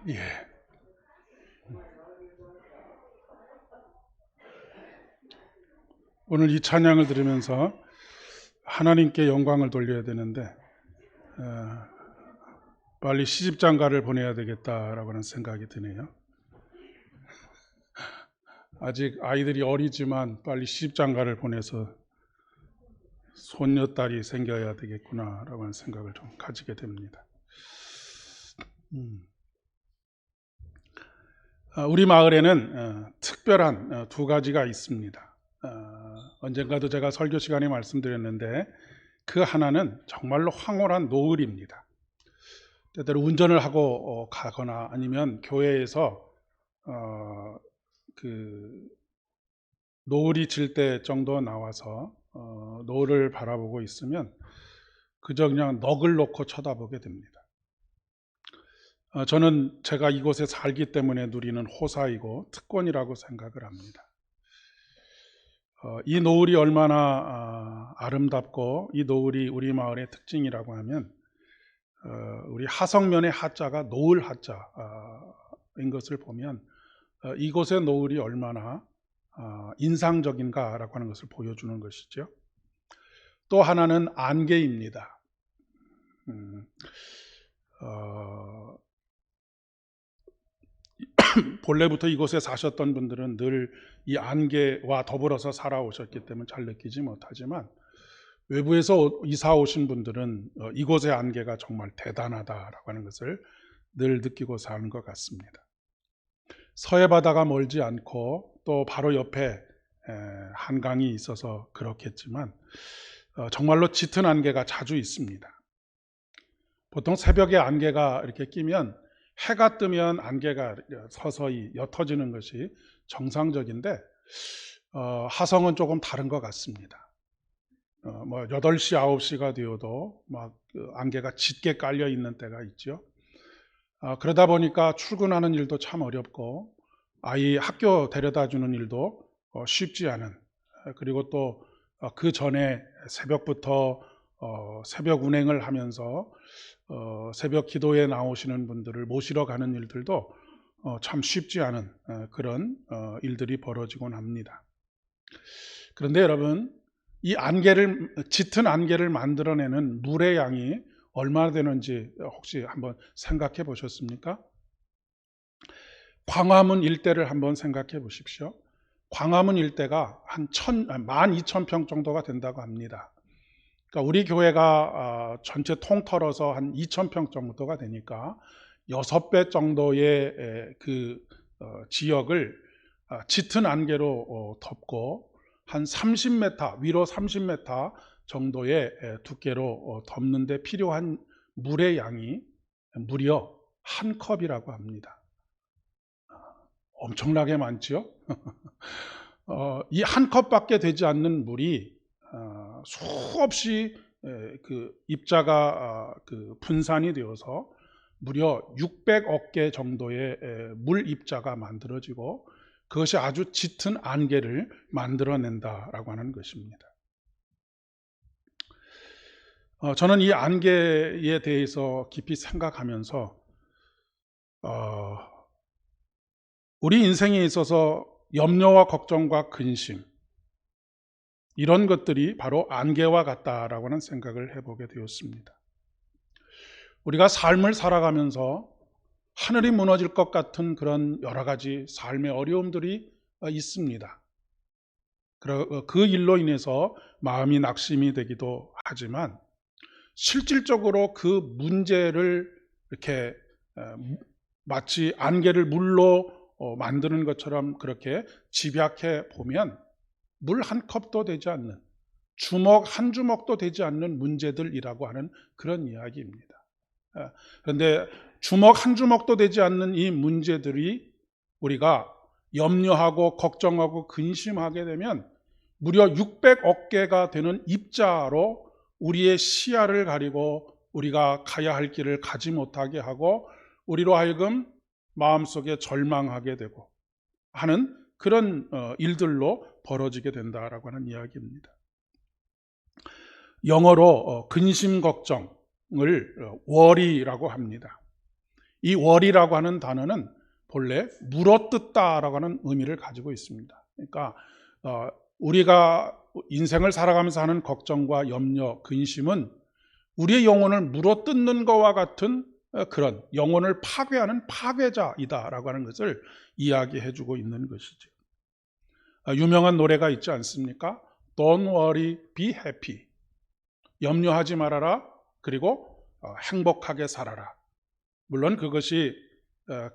예. 오늘 이 찬양을 들으면서 하나님께 영광을 돌려야 되는데 빨리 시집장가를 보내야 되겠다라고 하는 생각이 드네요. 아직 아이들이 어리지만 빨리 시집장가를 보내서 손녀딸이 생겨야 되겠구나라고 하는 생각을 좀 가지게 됩니다. 우리 마을에는 특별한 두 가지가 있습니다. 언젠가도 제가 설교 시간에 말씀드렸는데 그 하나는 정말로 황홀한 노을입니다. 때때로 운전을 하고 가거나 아니면 교회에서 노을이 질 때 정도 나와서 노을을 바라보고 있으면 그저 그냥 넋을 놓고 쳐다보게 됩니다. 저는 제가 이곳에 살기 때문에 누리는 호사이고 특권이라고 생각을 합니다. 이 노을이 얼마나 아름답고 이 노을이 우리 마을의 특징이라고 하면 우리 하성면의 하자가 노을 하자인 것을 보면 이곳의 노을이 얼마나 인상적인가라고 하는 것을 보여주는 것이죠. 또 하나는 안개입니다. 본래부터 이곳에 사셨던 분들은 늘 이 안개와 더불어서 살아오셨기 때문에 잘 느끼지 못하지만 외부에서 이사 오신 분들은 이곳의 안개가 정말 대단하다라고 하는 것을 늘 느끼고 사는 것 같습니다. 서해 바다가 멀지 않고 또 바로 옆에 한강이 있어서 그렇겠지만 정말로 짙은 안개가 자주 있습니다. 보통 새벽에 안개가 이렇게 끼면 해가 뜨면 안개가 서서히 옅어지는 것이 정상적인데 하성은 조금 다른 것 같습니다. 8시, 9시가 되어도 막 안개가 짙게 깔려 있는 때가 있죠. 그러다 보니까 출근하는 일도 참 어렵고 아이 학교 데려다 주는 일도 쉽지 않은, 그리고 또 그 전에 새벽부터 새벽 운행을 하면서 새벽 기도에 나오시는 분들을 모시러 가는 일들도 참 쉽지 않은 그런 일들이 벌어지곤 합니다. 그런데 여러분, 이 짙은 안개를 만들어내는 물의 양이 얼마나 되는지 혹시 한번 생각해 보셨습니까? 광화문 일대를 한번 생각해 보십시오. 광화문 일대가 한 12,000평 정도가 된다고 합니다. 그러니까 우리 교회가 전체 통틀어서 한 2,000평 정도가 되니까 6배 정도의 그 지역을 짙은 안개로 덮고 한 30m, 위로 30m 정도의 두께로 덮는 데 필요한 물의 양이 무려 한 컵이라고 합니다. 엄청나게 많죠? 이 한 컵밖에 되지 않는 물이 수없이 그 입자가 분산이 되어서 무려 600억 개 정도의 물 입자가 만들어지고 그것이 아주 짙은 안개를 만들어낸다라고 하는 것입니다. 저는 이 안개에 대해서 깊이 생각하면서 우리 인생에 있어서 염려와 걱정과 근심, 이런 것들이 바로 안개와 같다라고 하는 생각을 해보게 되었습니다. 우리가 삶을 살아가면서 하늘이 무너질 것 같은 그런 여러 가지 삶의 어려움들이 있습니다. 그 일로 인해서 마음이 낙심이 되기도 하지만 실질적으로 그 문제를 이렇게 마치 안개를 물로 만드는 것처럼 그렇게 집약해 보면 물 한 컵도 되지 않는, 주먹 한 주먹도 되지 않는 문제들이라고 하는 그런 이야기입니다. 그런데 주먹 한 주먹도 되지 않는 이 문제들이 우리가 염려하고 걱정하고 근심하게 되면 무려 600억 개가 되는 입자로 우리의 시야를 가리고 우리가 가야 할 길을 가지 못하게 하고 우리로 하여금 마음속에 절망하게 되고 하는 그런 일들로 벌어지게 된다라고 하는 이야기입니다. 영어로 근심 걱정을 worry라고 합니다. 이 월이라고 하는 단어는 본래 물어뜯다라고 하는 의미를 가지고 있습니다. 그러니까 우리가 인생을 살아가면서 하는 걱정과 염려, 근심은 우리의 영혼을 물어뜯는 것과 같은 그런 영혼을 파괴하는 파괴자이다라고 하는 것을 이야기해주고 있는 것이죠. 유명한 노래가 있지 않습니까? Don't worry, be happy. 염려하지 말아라. 그리고 행복하게 살아라. 물론 그것이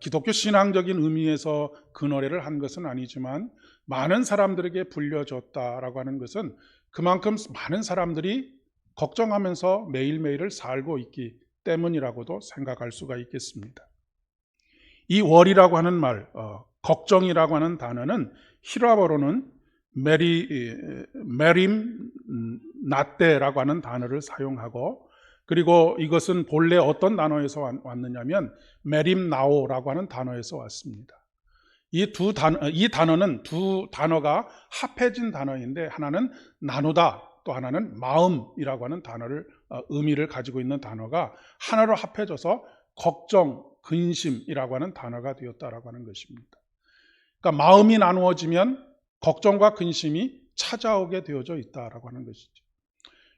기독교 신앙적인 의미에서 그 노래를 한 것은 아니지만 많은 사람들에게 불려졌다라고 하는 것은 그만큼 많은 사람들이 걱정하면서 매일매일을 살고 있기 때문이라고도 생각할 수가 있겠습니다. 이 월이라고 하는 말, 걱정이라고 하는 단어는 히라버로는 메림 나떼라고 하는 단어를 사용하고, 그리고 이것은 본래 어떤 단어에서 왔느냐면 메림 나오라고 하는 단어에서 왔습니다. 이 단어는 두 단어가 합해진 단어인데 하나는 나누다, 또 하나는 마음이라고 하는 단어를 의미를 가지고 있는 단어가 하나로 합해져서 걱정, 근심이라고 하는 단어가 되었다라고 하는 것입니다. 그러니까 마음이 나누어지면 걱정과 근심이 찾아오게 되어져 있다라고 하는 것이죠.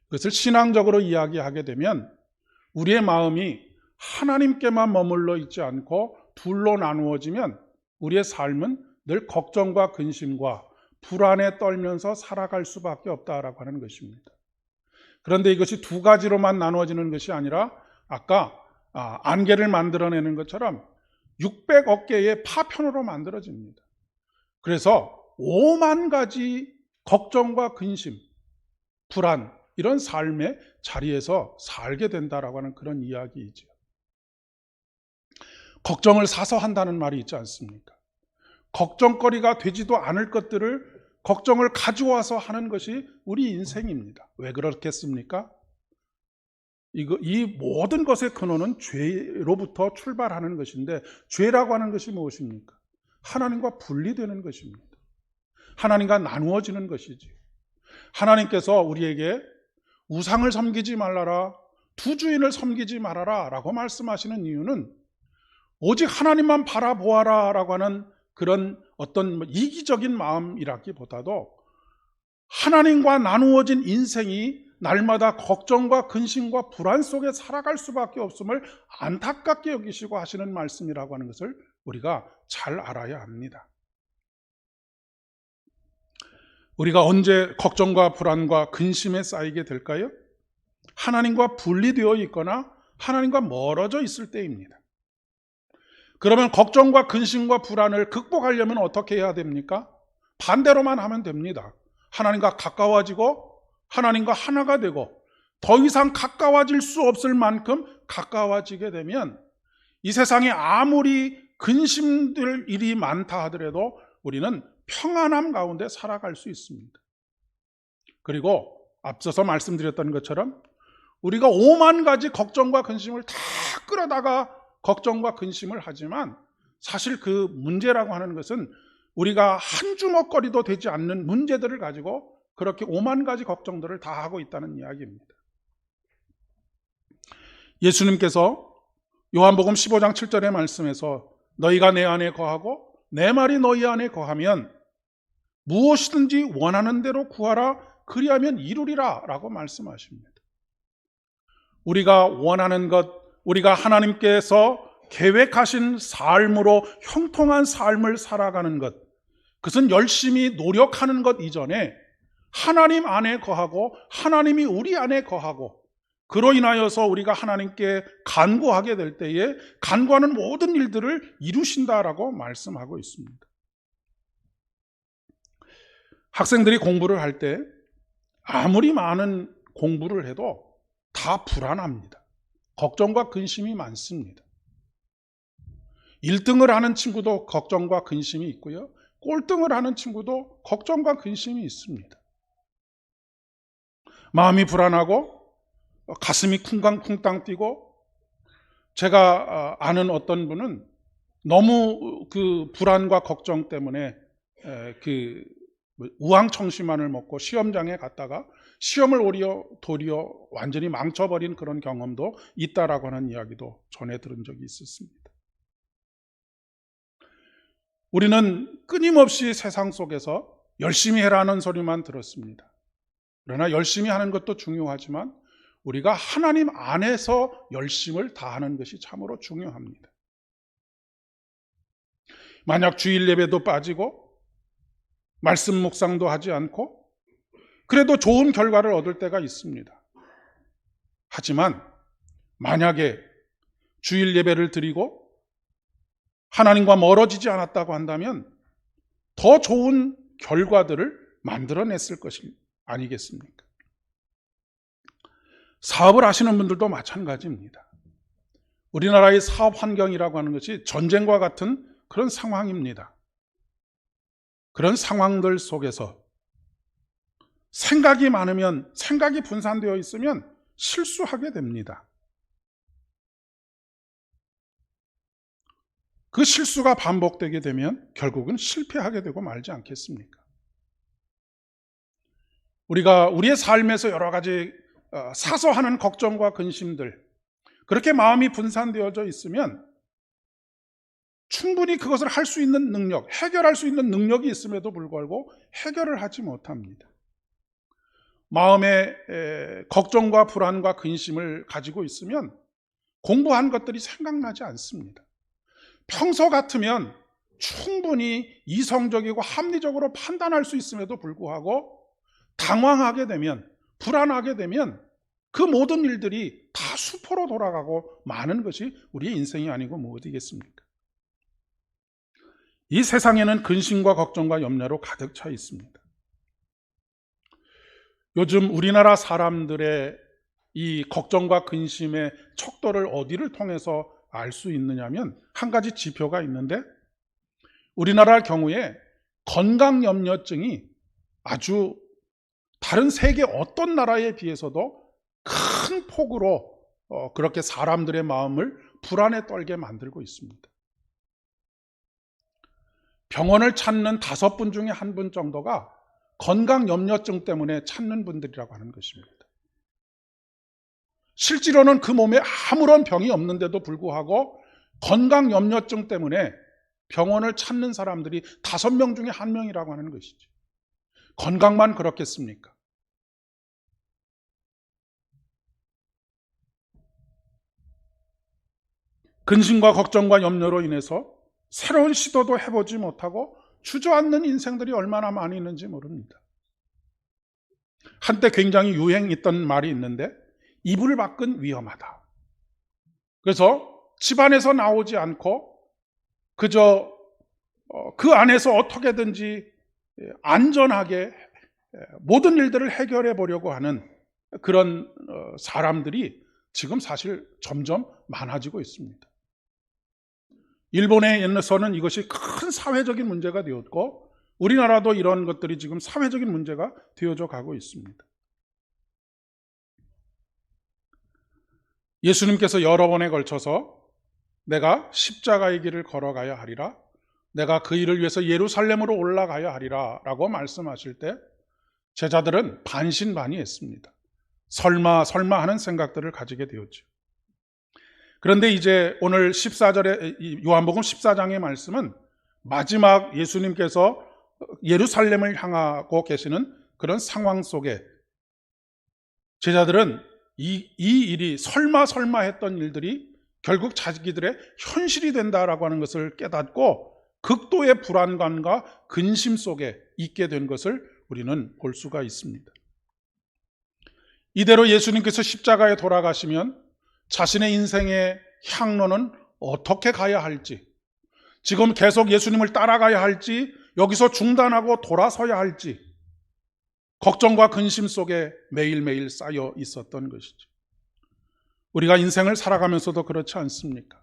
그것을 신앙적으로 이야기하게 되면 우리의 마음이 하나님께만 머물러 있지 않고 둘로 나누어지면 우리의 삶은 늘 걱정과 근심과 불안에 떨면서 살아갈 수밖에 없다라고 하는 것입니다. 그런데 이것이 두 가지로만 나누어지는 것이 아니라 아까 안개를 만들어내는 것처럼 600억 개의 파편으로 만들어집니다. 그래서 5만 가지 걱정과 근심, 불안, 이런 삶의 자리에서 살게 된다라고 하는 그런 이야기이죠. 걱정을 사서 한다는 말이 있지 않습니까? 걱정거리가 되지도 않을 것들을 걱정을 가져와서 하는 것이 우리 인생입니다. 왜 그렇겠습니까? 이 모든 것의 근원은 죄로부터 출발하는 것인데, 죄라고 하는 것이 무엇입니까? 하나님과 분리되는 것입니다. 하나님과 나누어지는 것이지. 하나님께서 우리에게 우상을 섬기지 말라라, 두 주인을 섬기지 말아라 라고 말씀하시는 이유는 오직 하나님만 바라보아라 라고 하는 그런 어떤 이기적인 마음이라기보다도 하나님과 나누어진 인생이 날마다 걱정과 근심과 불안 속에 살아갈 수밖에 없음을 안타깝게 여기시고 하시는 말씀이라고 하는 것을 우리가 잘 알아야 합니다. 우리가 언제 걱정과 불안과 근심에 쌓이게 될까요? 하나님과 분리되어 있거나 하나님과 멀어져 있을 때입니다. 그러면 걱정과 근심과 불안을 극복하려면 어떻게 해야 됩니까? 반대로만 하면 됩니다. 하나님과 가까워지고 하나님과 하나가 되고 더 이상 가까워질 수 없을 만큼 가까워지게 되면 이 세상에 아무리 근심될 일이 많다 하더라도 우리는 평안함 가운데 살아갈 수 있습니다. 그리고 앞서서 말씀드렸던 것처럼 우리가 5만 가지 걱정과 근심을 다 끌어다가 걱정과 근심을 하지만 사실 그 문제라고 하는 것은 우리가 한 주먹거리도 되지 않는 문제들을 가지고 그렇게 5만 가지 걱정들을 다 하고 있다는 이야기입니다. 예수님께서 요한복음 15장 7절의 말씀에서 너희가 내 안에 거하고 내 말이 너희 안에 거하면 무엇이든지 원하는 대로 구하라 그리하면 이루리라 라고 말씀하십니다. 우리가 원하는 것, 우리가 하나님께서 계획하신 삶으로 형통한 삶을 살아가는 것, 그것은 열심히 노력하는 것 이전에 하나님 안에 거하고 하나님이 우리 안에 거하고 그로 인하여서 우리가 하나님께 간구하게 될 때에 간구하는 모든 일들을 이루신다라고 말씀하고 있습니다. 학생들이 공부를 할 때 아무리 많은 공부를 해도 다 불안합니다. 걱정과 근심이 많습니다. 1등을 하는 친구도 걱정과 근심이 있고요. 꼴등을 하는 친구도 걱정과 근심이 있습니다. 마음이 불안하고 가슴이 쿵땅쿵땅 뛰고, 제가 아는 어떤 분은 너무 그 불안과 걱정 때문에 그 우황청심환을 먹고 시험장에 갔다가 시험을 도리어 완전히 망쳐버린 그런 경험도 있다라고 하는 이야기도 전해 들은 적이 있었습니다. 우리는 끊임없이 세상 속에서 열심히 해라는 소리만 들었습니다. 그러나 열심히 하는 것도 중요하지만 우리가 하나님 안에서 열심을 다하는 것이 참으로 중요합니다. 만약 주일 예배도 빠지고 말씀 묵상도 하지 않고 그래도 좋은 결과를 얻을 때가 있습니다. 하지만 만약에 주일 예배를 드리고 하나님과 멀어지지 않았다고 한다면 더 좋은 결과들을 만들어냈을 것이 아니겠습니까? 사업을 하시는 분들도 마찬가지입니다. 우리나라의 사업 환경이라고 하는 것이 전쟁과 같은 그런 상황입니다. 그런 상황들 속에서 생각이 많으면, 생각이 분산되어 있으면 실수하게 됩니다. 그 실수가 반복되게 되면 결국은 실패하게 되고 말지 않겠습니까? 우리가 우리의 삶에서 여러 가지 사소한 걱정과 근심들, 그렇게 마음이 분산되어져 있으면 충분히 그것을 할 수 있는 능력, 해결할 수 있는 능력이 있음에도 불구하고 해결을 하지 못합니다. 마음에 걱정과 불안과 근심을 가지고 있으면 공부한 것들이 생각나지 않습니다. 평소 같으면 충분히 이성적이고 합리적으로 판단할 수 있음에도 불구하고 당황하게 되면, 불안하게 되면 그 모든 일들이 다 수포로 돌아가고 마는 것이 우리의 인생이 아니고 뭐 어디겠습니까? 이 세상에는 근심과 걱정과 염려로 가득 차 있습니다. 요즘 우리나라 사람들의 이 걱정과 근심의 척도를 어디를 통해서 알 수 있느냐면 한 가지 지표가 있는데, 우리나라 경우에 건강염려증이 아주 다른 세계 어떤 나라에 비해서도 큰 폭으로 그렇게 사람들의 마음을 불안에 떨게 만들고 있습니다. 병원을 찾는 5분 중에 1분 정도가 건강염려증 때문에 찾는 분들이라고 하는 것입니다. 실제로는 그 몸에 아무런 병이 없는데도 불구하고 건강염려증 때문에 병원을 찾는 사람들이 5명 중에 1명이라고 하는 것이죠. 건강만 그렇겠습니까? 근심과 걱정과 염려로 인해서 새로운 시도도 해보지 못하고 주저앉는 인생들이 얼마나 많이 있는지 모릅니다. 한때 굉장히 유행했던 말이 있는데, 이불 밖은 위험하다. 그래서 집안에서 나오지 않고 그저 그 안에서 어떻게든지 안전하게 모든 일들을 해결해 보려고 하는 그런 사람들이 지금 사실 점점 많아지고 있습니다. 일본에서는 이것이 큰 사회적인 문제가 되었고, 우리나라도 이런 것들이 지금 사회적인 문제가 되어져 가고 있습니다. 예수님께서 여러 번에 걸쳐서 내가 십자가의 길을 걸어가야 하리라, 내가 그 일을 위해서 예루살렘으로 올라가야 하리라 라고 말씀하실 때 제자들은 반신반의했습니다. 설마 하는 생각들을 가지게 되었죠. 그런데 이제 오늘 14절에 요한복음 14장의 말씀은 마지막 예수님께서 예루살렘을 향하고 계시는 그런 상황 속에 제자들은 이 일이 설마 했던 일들이 결국 자기들의 현실이 된다라고 하는 것을 깨닫고 극도의 불안감과 근심 속에 있게 된 것을 우리는 볼 수가 있습니다. 이대로 예수님께서 십자가에 돌아가시면 자신의 인생의 향로는 어떻게 가야 할지, 지금 계속 예수님을 따라가야 할지, 여기서 중단하고 돌아서야 할지 걱정과 근심 속에 매일매일 쌓여 있었던 것이죠. 우리가 인생을 살아가면서도 그렇지 않습니까?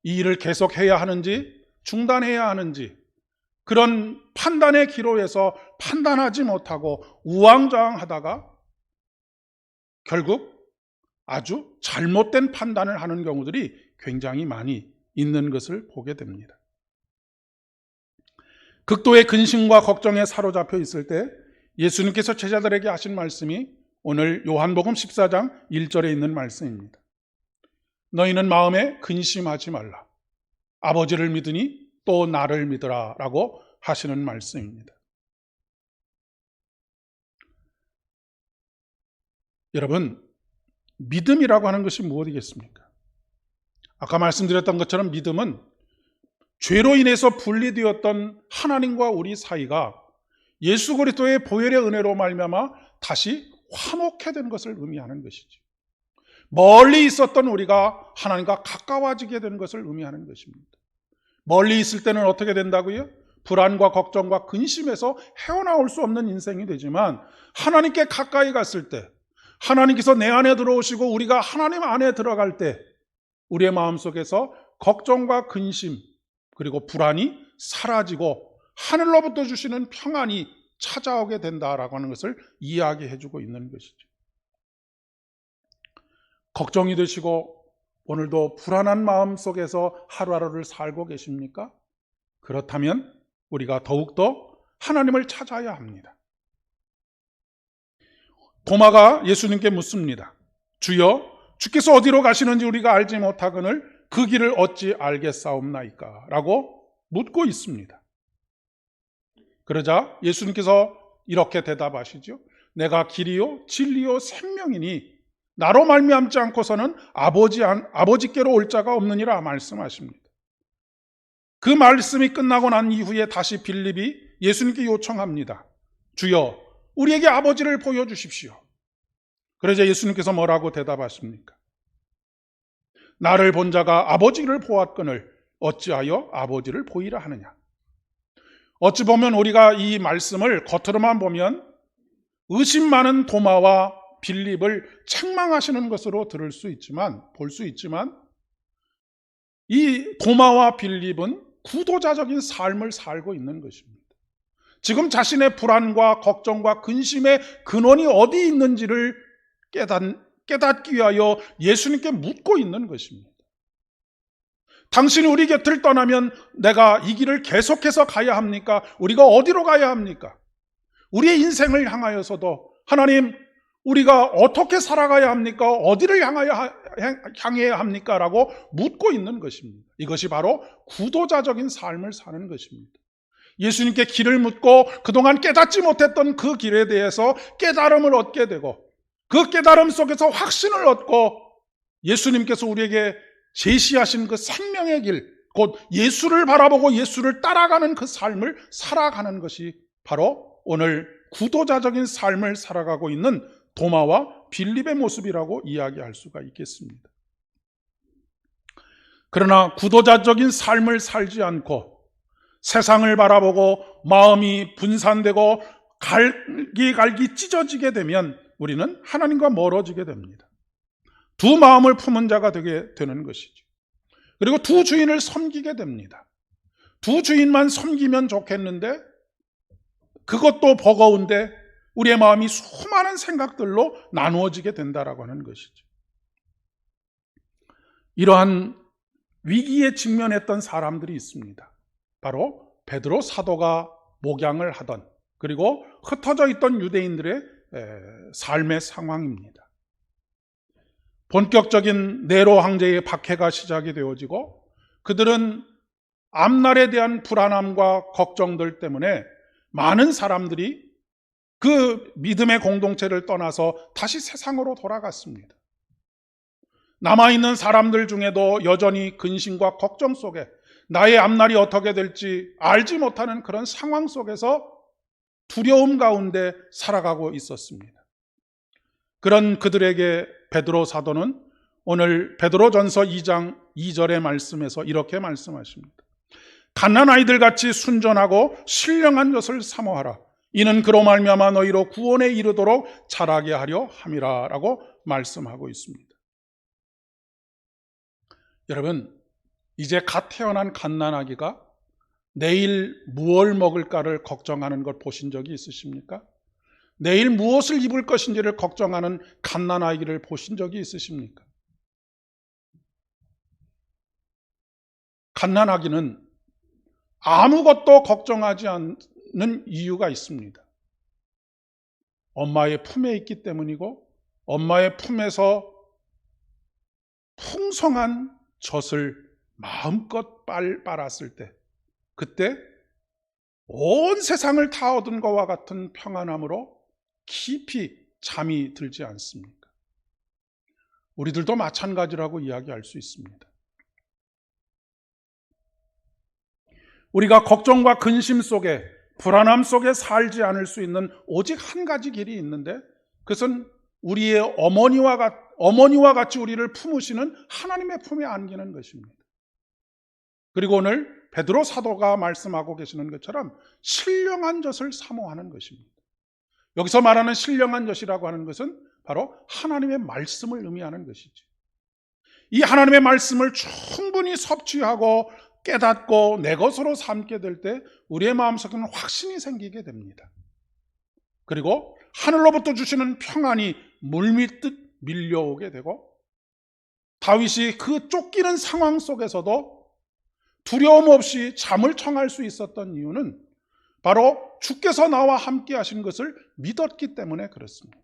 이 일을 계속해야 하는지 중단해야 하는지 그런 판단의 기로에서 판단하지 못하고 우왕좌왕하다가 결국 아주 잘못된 판단을 하는 경우들이 굉장히 많이 있는 것을 보게 됩니다. 극도의 근심과 걱정에 사로잡혀 있을 때 예수님께서 제자들에게 하신 말씀이 오늘 요한복음 14장 1절에 있는 말씀입니다. 너희는 마음에 근심하지 말라. 아버지를 믿으니 또 나를 믿으라 라고 하시는 말씀입니다. 여러분, 믿음이라고 하는 것이 무엇이겠습니까? 아까 말씀드렸던 것처럼 믿음은 죄로 인해서 분리되었던 하나님과 우리 사이가 예수 그리스도의 보혈의 은혜로 말미암아 다시 화목해 된 것을 의미하는 것이죠. 멀리 있었던 우리가 하나님과 가까워지게 된 것을 의미하는 것입니다. 멀리 있을 때는 어떻게 된다고요? 불안과 걱정과 근심에서 헤어나올 수 없는 인생이 되지만 하나님께 가까이 갔을 때, 하나님께서 내 안에 들어오시고 우리가 하나님 안에 들어갈 때 우리의 마음속에서 걱정과 근심 그리고 불안이 사라지고 하늘로부터 주시는 평안이 찾아오게 된다라고 하는 것을 이야기해 주고 있는 것이죠. 걱정이 되시고 오늘도 불안한 마음 속에서 하루하루를 살고 계십니까? 그렇다면 우리가 더욱더 하나님을 찾아야 합니다. 도마가 예수님께 묻습니다. 주여, 주께서 어디로 가시는지 우리가 알지 못하거늘 그 길을 어찌 알겠사옵나이까? 라고 묻고 있습니다. 그러자 예수님께서 이렇게 대답하시죠. 내가 길이요 진리요 생명이니 나로 말미암지 않고서는 아버지께로 올 자가 없느니라 말씀하십니다. 그 말씀이 끝나고 난 이후에 다시 빌립이 예수님께 요청합니다. 주여, 우리에게 아버지를 보여주십시오. 그러자 예수님께서 뭐라고 대답하십니까? 나를 본 자가 아버지를 보았거늘 어찌하여 아버지를 보이라 하느냐. 어찌 보면 우리가 이 말씀을 겉으로만 보면 의심 많은 도마와 빌립을 책망하시는 것으로 볼 수 있지만 이 도마와 빌립은 구도자적인 삶을 살고 있는 것입니다. 지금 자신의 불안과 걱정과 근심의 근원이 어디 있는지를 깨닫기 위하여 예수님께 묻고 있는 것입니다. 당신이 우리 곁을 떠나면 내가 이 길을 계속해서 가야 합니까? 우리가 어디로 가야 합니까? 우리의 인생을 향하여서도 하나님, 우리가 어떻게 살아가야 합니까? 어디를 향해야 합니까? 라고 묻고 있는 것입니다. 이것이 바로 구도자적인 삶을 사는 것입니다. 예수님께 길을 묻고 그동안 깨닫지 못했던 그 길에 대해서 깨달음을 얻게 되고 그 깨달음 속에서 확신을 얻고 예수님께서 우리에게 제시하신 그 생명의 길, 곧 예수를 바라보고 예수를 따라가는 그 삶을 살아가는 것이 바로 오늘 구도자적인 삶을 살아가고 있는 도마와 빌립의 모습이라고 이야기할 수가 있겠습니다. 그러나 구도자적인 삶을 살지 않고 세상을 바라보고 마음이 분산되고 갈기갈기 찢어지게 되면 우리는 하나님과 멀어지게 됩니다. 두 마음을 품은 자가 되게 되는 것이죠. 그리고 두 주인을 섬기게 됩니다. 두 주인만 섬기면 좋겠는데 그것도 버거운데 우리의 마음이 수많은 생각들로 나누어지게 된다라고 하는 것이죠. 이러한 위기에 직면했던 사람들이 있습니다. 바로 베드로 사도가 목양을 하던 그리고 흩어져 있던 유대인들의 삶의 상황입니다. 본격적인 네로 황제의 박해가 시작이 되어지고 그들은 앞날에 대한 불안함과 걱정들 때문에 많은 사람들이 그 믿음의 공동체를 떠나서 다시 세상으로 돌아갔습니다. 남아있는 사람들 중에도 여전히 근심과 걱정 속에 나의 앞날이 어떻게 될지 알지 못하는 그런 상황 속에서 두려움 가운데 살아가고 있었습니다. 그런 그들에게 베드로 사도는 오늘 베드로전서 2장 2절의 말씀에서 이렇게 말씀하십니다. 갓난 아이들 같이 순전하고 신령한 것을 사모하라. 이는 그로 말미암아 너희로 구원에 이르도록 자라게 하려 함이라 라고 말씀하고 있습니다. 여러분, 이제 갓 태어난 갓난아기가 내일 무엇을 먹을까를 걱정하는 걸 보신 적이 있으십니까? 내일 무엇을 입을 것인지를 걱정하는 갓난아기를 보신 적이 있으십니까? 갓난아기는 아무것도 걱정하지 않는 이유가 있습니다. 엄마의 품에 있기 때문이고 엄마의 품에서 풍성한 젖을 마음껏 빨았을 때 그때 온 세상을 다 얻은 것과 같은 평안함으로 깊이 잠이 들지 않습니까? 우리들도 마찬가지라고 이야기할 수 있습니다. 우리가 걱정과 근심 속에, 불안함 속에 살지 않을 수 있는 오직 한 가지 길이 있는데, 그것은 우리의 어머니와 같이 우리를 품으시는 하나님의 품에 안기는 것입니다. 그리고 오늘 베드로 사도가 말씀하고 계시는 것처럼 신령한 젖을 사모하는 것입니다. 여기서 말하는 신령한 젖이라고 하는 것은 바로 하나님의 말씀을 의미하는 것이죠. 이 하나님의 말씀을 충분히 섭취하고 깨닫고 내 것으로 삼게 될 때 우리의 마음속에는 확신이 생기게 됩니다. 그리고 하늘로부터 주시는 평안이 물밀듯 밀려오게 되고, 다윗이 그 쫓기는 상황 속에서도 두려움 없이 잠을 청할 수 있었던 이유는 바로 주께서 나와 함께 하신 것을 믿었기 때문에 그렇습니다.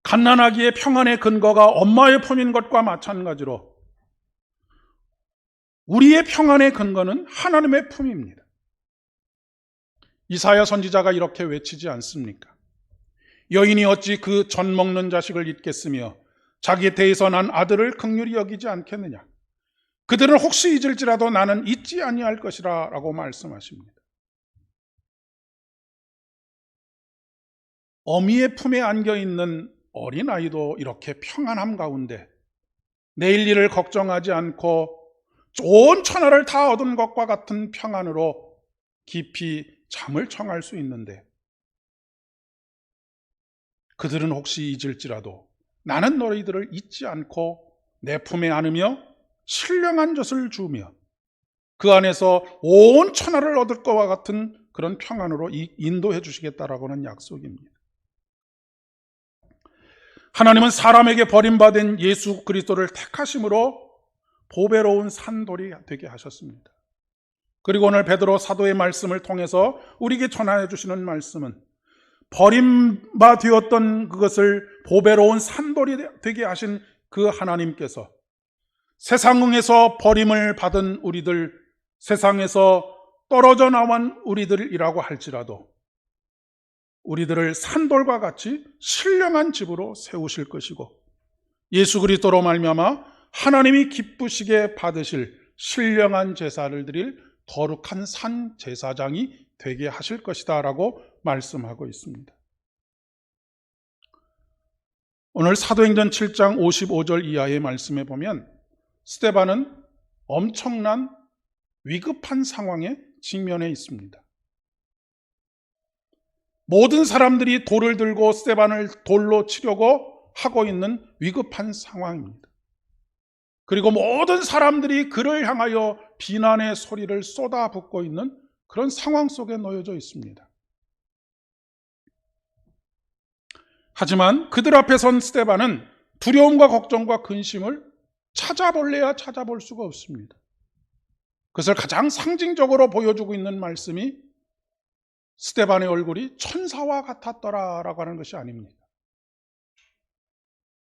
갓난아기의 평안의 근거가 엄마의 품인 것과 마찬가지로 우리의 평안의 근거는 하나님의 품입니다. 이사야 선지자가 이렇게 외치지 않습니까? 여인이 어찌 그 젖 먹는 자식을 잊겠으며 자기의 태에서 난 아들을 긍휼히 여기지 않겠느냐. 그들은 혹시 잊을지라도 나는 잊지 아니할 것이라 라고 말씀하십니다. 어미의 품에 안겨있는 어린아이도 이렇게 평안함 가운데 내일 일을 걱정하지 않고 온 천하를 다 얻은 것과 같은 평안으로 깊이 잠을 청할 수 있는데, 그들은 혹시 잊을지라도 나는 너희들을 잊지 않고 내 품에 안으며 신령한 젖을 주며 그 안에서 온 천하를 얻을 것과 같은 그런 평안으로 인도해 주시겠다라고 하는 약속입니다. 하나님은 사람에게 버림받은 예수 그리스도를 택하심으로 보배로운 산돌이 되게 하셨습니다. 그리고 오늘 베드로 사도의 말씀을 통해서 우리에게 전하여 주시는 말씀은 버림받았던 그것을 보배로운 산돌이 되게 하신 그 하나님께서 세상에서 버림을 받은 우리들, 세상에서 떨어져 나온 우리들이라고 할지라도 우리들을 산돌과 같이 신령한 집으로 세우실 것이고, 예수 그리스도로 말미암아 하나님이 기쁘시게 받으실 신령한 제사를 드릴 거룩한 산 제사장이 되게 하실 것이다 라고 말씀하고 있습니다. 오늘 사도행전 7장 55절 이하의 말씀에 보면 스데반은 엄청난 위급한 상황에 직면해 있습니다. 모든 사람들이 돌을 들고 스데반을 돌로 치려고 하고 있는 위급한 상황입니다. 그리고 모든 사람들이 그를 향하여 비난의 소리를 쏟아붓고 있는 그런 상황 속에 놓여져 있습니다. 하지만 그들 앞에 선 스데반은 두려움과 걱정과 근심을 찾아볼래야 찾아볼 수가 없습니다. 그것을 가장 상징적으로 보여주고 있는 말씀이 스데반의 얼굴이 천사와 같았더라라고 하는 것이 아닙니다.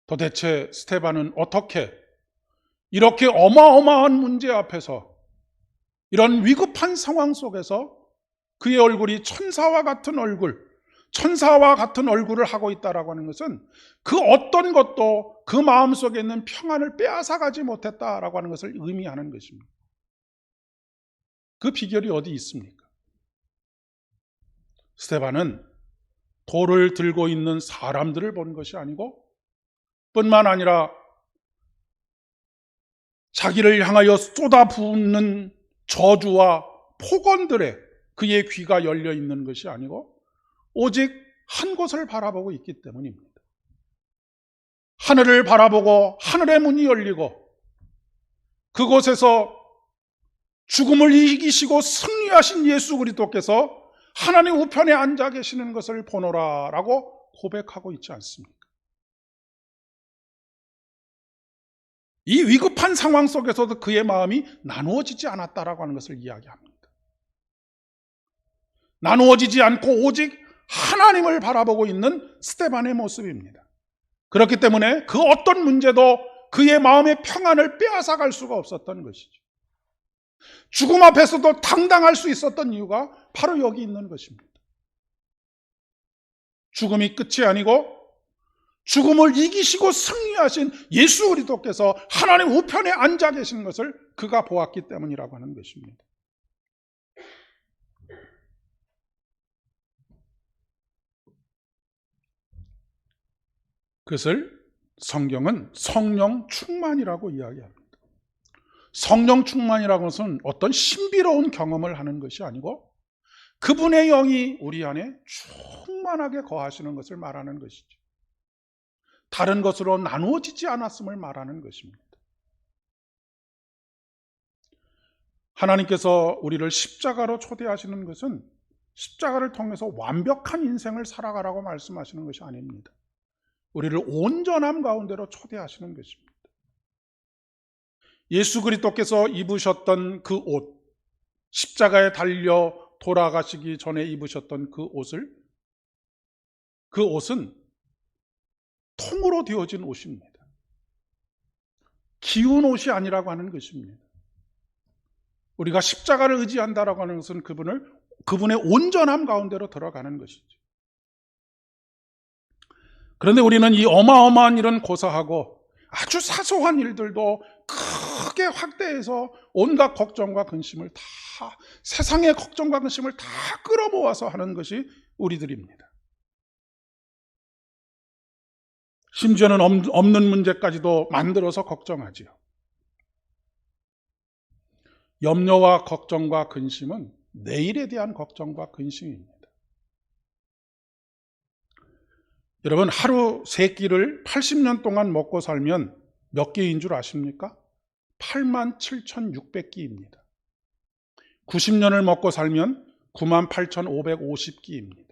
도대체 스데반은 어떻게 이렇게 어마어마한 문제 앞에서, 이런 위급한 상황 속에서 그의 얼굴이 천사와 같은 얼굴을 하고 있다라고 하는 것은 그 어떤 것도 그 마음속에 있는 평안을 빼앗아가지 못했다라고 하는 것을 의미하는 것입니다. 그 비결이 어디 있습니까? 스데반은 돌을 들고 있는 사람들을 본 것이 아니고, 뿐만 아니라 자기를 향하여 쏟아붓는 저주와 폭언들에 그의 귀가 열려 있는 것이 아니고 오직 한 곳을 바라보고 있기 때문입니다. 하늘을 바라보고 하늘의 문이 열리고 그곳에서 죽음을 이기시고 승리하신 예수 그리스도께서 하나님 우편에 앉아 계시는 것을 보노라라고 고백하고 있지 않습니까? 이 위급한 상황 속에서도 그의 마음이 나누어지지 않았다라고 하는 것을 이야기합니다. 나누어지지 않고 오직 하나님을 바라보고 있는 스데반의 모습입니다. 그렇기 때문에 그 어떤 문제도 그의 마음의 평안을 빼앗아갈 수가 없었던 것이죠. 죽음 앞에서도 당당할 수 있었던 이유가 바로 여기 있는 것입니다. 죽음이 끝이 아니고 죽음을 이기시고 승리하신 예수 그리스도께서 하나님 우편에 앉아 계신 것을 그가 보았기 때문이라고 하는 것입니다. 그것을 성경은 성령 충만이라고 이야기합니다. 성령 충만이라는 것은 어떤 신비로운 경험을 하는 것이 아니고 그분의 영이 우리 안에 충만하게 거하시는 것을 말하는 것이죠. 다른 것으로 나누어지지 않았음을 말하는 것입니다. 하나님께서 우리를 십자가로 초대하시는 것은 십자가를 통해서 완벽한 인생을 살아가라고 말씀하시는 것이 아닙니다. 우리를 온전함 가운데로 초대하시는 것입니다. 예수 그리스도께서 입으셨던 그 옷, 십자가에 달려 돌아가시기 전에 입으셨던 그 옷은 통으로 되어진 옷입니다. 기운 옷이 아니라고 하는 것입니다. 우리가 십자가를 의지한다라고 하는 것은 그분의 온전함 가운데로 들어가는 것이죠. 그런데 우리는 이 어마어마한 일은 고사하고 아주 사소한 일들도 크게 확대해서 온갖 걱정과 근심을 세상의 걱정과 근심을 다 끌어모아서 하는 것이 우리들입니다. 심지어는 없는 문제까지도 만들어서 걱정하지요. 염려와 걱정과 근심은 내일에 대한 걱정과 근심입니다. 여러분, 하루 세 끼를 80년 동안 먹고 살면 몇 끼인 줄 아십니까? 87,600끼입니다. 90년을 먹고 살면 98,550끼입니다.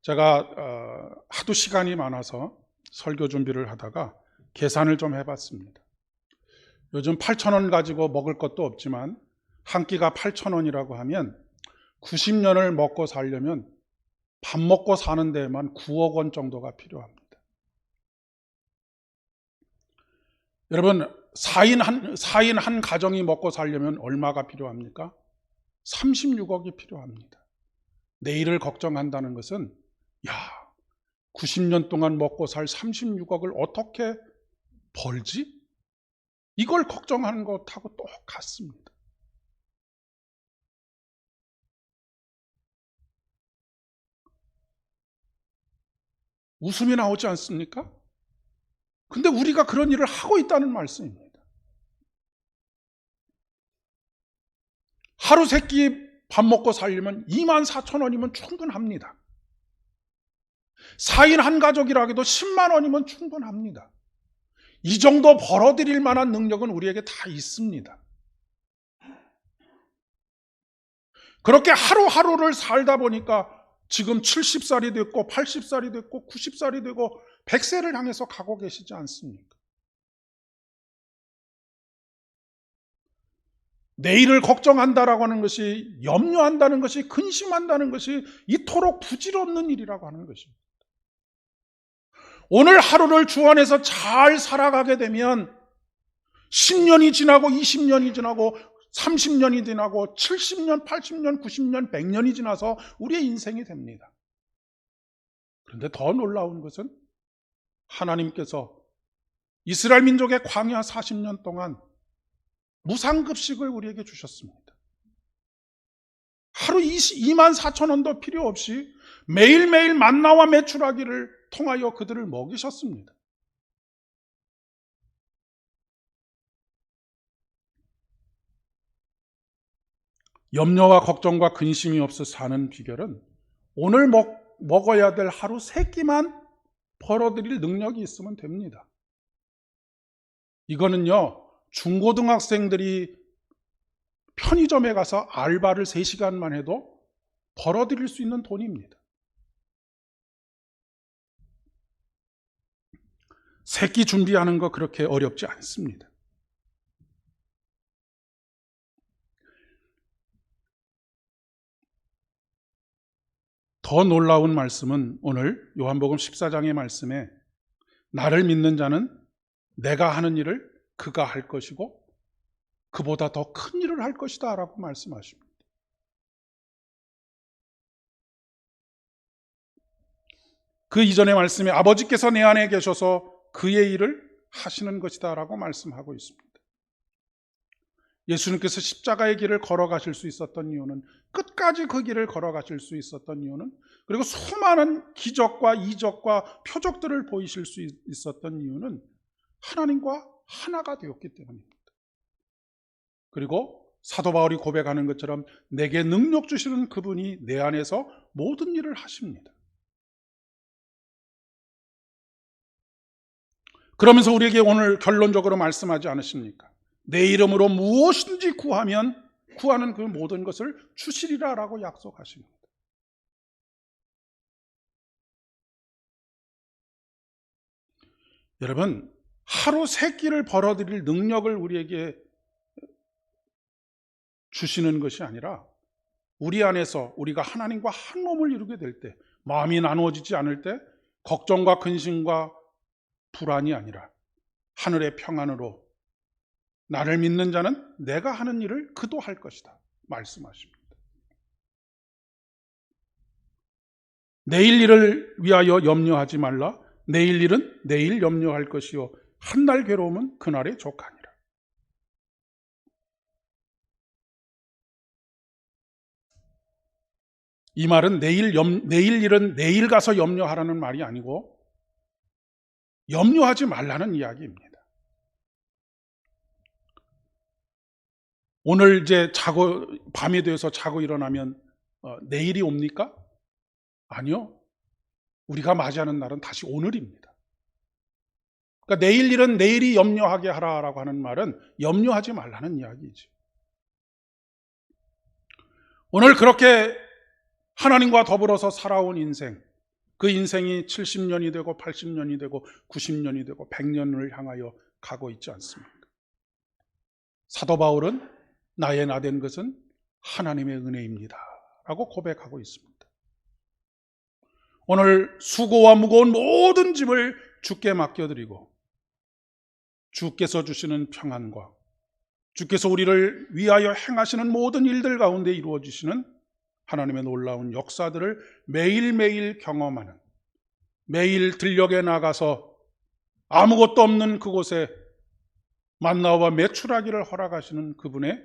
제가 하도 시간이 많아서 설교 준비를 하다가 계산을 좀 해봤습니다. 요즘 8,000원 가지고 먹을 것도 없지만 한 끼가 8,000원이라고 하면 90년을 먹고 살려면 밥 먹고 사는 데에만 9억 원 정도가 필요합니다. 여러분, 4인 한 가정이 먹고 살려면 얼마가 필요합니까? 36억이 필요합니다. 내일을 걱정한다는 것은 90년 동안 먹고 살 36억을 어떻게 벌지? 이걸 걱정하는 것하고 똑같습니다. 웃음이 나오지 않습니까? 근데 우리가 그런 일을 하고 있다는 말씀입니다. 하루 세 끼 밥 먹고 살려면 24,000원이면 충분합니다. 4인 한 가족이라 해도 10만 원이면 충분합니다. 이 정도 벌어들일 만한 능력은 우리에게 다 있습니다. 그렇게 하루하루를 살다 보니까 지금 70살이 됐고 80살이 됐고 90살이 되고 100세를 향해서 가고 계시지 않습니까? 내일을 걱정한다라고 하는 것이, 염려한다는 것이, 근심한다는 것이 이토록 부질없는 일이라고 하는 것입니다. 오늘 하루를 주 안에서 잘 살아가게 되면 10년이 지나고 20년이 지나고 30년이 지나고 70년, 80년, 90년, 100년이 지나서 우리의 인생이 됩니다. 그런데 더 놀라운 것은 하나님께서 이스라엘 민족의 광야 40년 동안 무상급식을 우리에게 주셨습니다. 하루 24,000원도 필요 없이 매일매일 만나와 메추라기를 통하여 그들을 먹이셨습니다. 염려와 걱정과 근심이 없어 사는 비결은 오늘 먹어야 될 하루 세 끼만 벌어들일 능력이 있으면 됩니다. 이거는요, 중고등학생들이 편의점에 가서 알바를 3시간만 해도 벌어들일 수 있는 돈입니다. 세 끼 준비하는 거 그렇게 어렵지 않습니다. 더 놀라운 말씀은 오늘 요한복음 14장의 말씀에 나를 믿는 자는 내가 하는 일을 그가 할 것이고 그보다 더 큰 일을 할 것이다 라고 말씀하십니다. 그 이전의 말씀에 아버지께서 내 안에 계셔서 그의 일을 하시는 것이다 라고 말씀하고 있습니다. 예수님께서 십자가의 길을 걸어가실 수 있었던 이유는, 끝까지 그 길을 걸어가실 수 있었던 이유는, 그리고 수많은 기적과 이적과 표적들을 보이실 수 있었던 이유는 하나님과 하나가 되었기 때문입니다. 그리고 사도 바울이 고백하는 것처럼 내게 능력 주시는 그분이 내 안에서 모든 일을 하십니다. 그러면서 우리에게 오늘 결론적으로 말씀하지 않으십니까? 내 이름으로 무엇인지 구하면 구하는 그 모든 것을 주시리라 라고 약속하십니다. 여러분, 하루 세 끼를 벌어들일 능력을 우리에게 주시는 것이 아니라 우리 안에서 우리가 하나님과 한 몸을 이루게 될 때, 마음이 나누어지지 않을 때 걱정과 근심과 불안이 아니라 하늘의 평안으로 나를 믿는 자는 내가 하는 일을 그도 할 것이다 말씀하십니다. 내일 일을 위하여 염려하지 말라. 내일 일은 내일 염려할 것이요 한날 괴로움은 그날의 족하니라. 이 말은 내일 일은 내일 가서 염려하라는 말이 아니고 염려하지 말라는 이야기입니다. 오늘 이제 밤이 되어서 자고 일어나면 내일이 옵니까? 아니요. 우리가 맞이하는 날은 다시 오늘입니다. 그러니까 내일 일은 내일이 염려하게 하라라고 하는 말은 염려하지 말라는 이야기이죠. 오늘 그렇게 하나님과 더불어서 살아온 인생, 그 인생이 70년이 되고 80년이 되고 90년이 되고 100년을 향하여 가고 있지 않습니까? 사도 바울은 나의 나된 것은 하나님의 은혜입니다 라고 고백하고 있습니다. 오늘 수고와 무거운 모든 짐을 주께 맡겨드리고 주께서 주시는 평안과 주께서 우리를 위하여 행하시는 모든 일들 가운데 이루어지시는 하나님의 놀라운 역사들을 매일매일 경험하는, 매일 들녘에 나가서 아무것도 없는 그곳에 만나와 매출하기를 허락하시는 그분의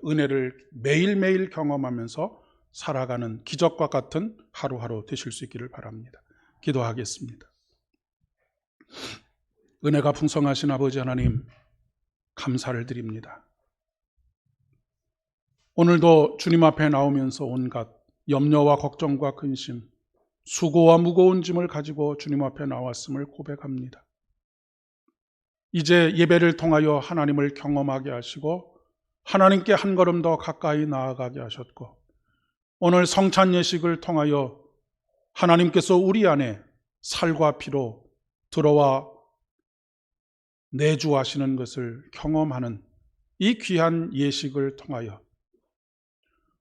은혜를 매일매일 경험하면서 살아가는 기적과 같은 하루하루 되실 수 있기를 바랍니다. 기도하겠습니다. 은혜가 풍성하신 아버지 하나님, 감사를 드립니다. 오늘도 주님 앞에 나오면서 온갖 염려와 걱정과 근심, 수고와 무거운 짐을 가지고 주님 앞에 나왔음을 고백합니다. 이제 예배를 통하여 하나님을 경험하게 하시고 하나님께 한 걸음 더 가까이 나아가게 하셨고, 오늘 성찬 예식을 통하여 하나님께서 우리 안에 살과 피로 들어와 내주하시는 것을 경험하는 이 귀한 예식을 통하여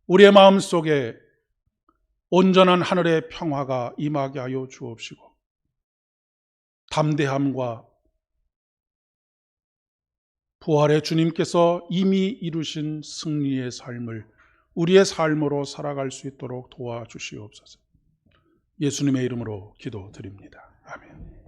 우리의 마음속에 온전한 하늘의 평화가 임하게 하여 주옵시고, 담대함과 부활의 주님께서 이미 이루신 승리의 삶을 우리의 삶으로 살아갈 수 있도록 도와주시옵소서. 예수님의 이름으로 기도드립니다. 아멘.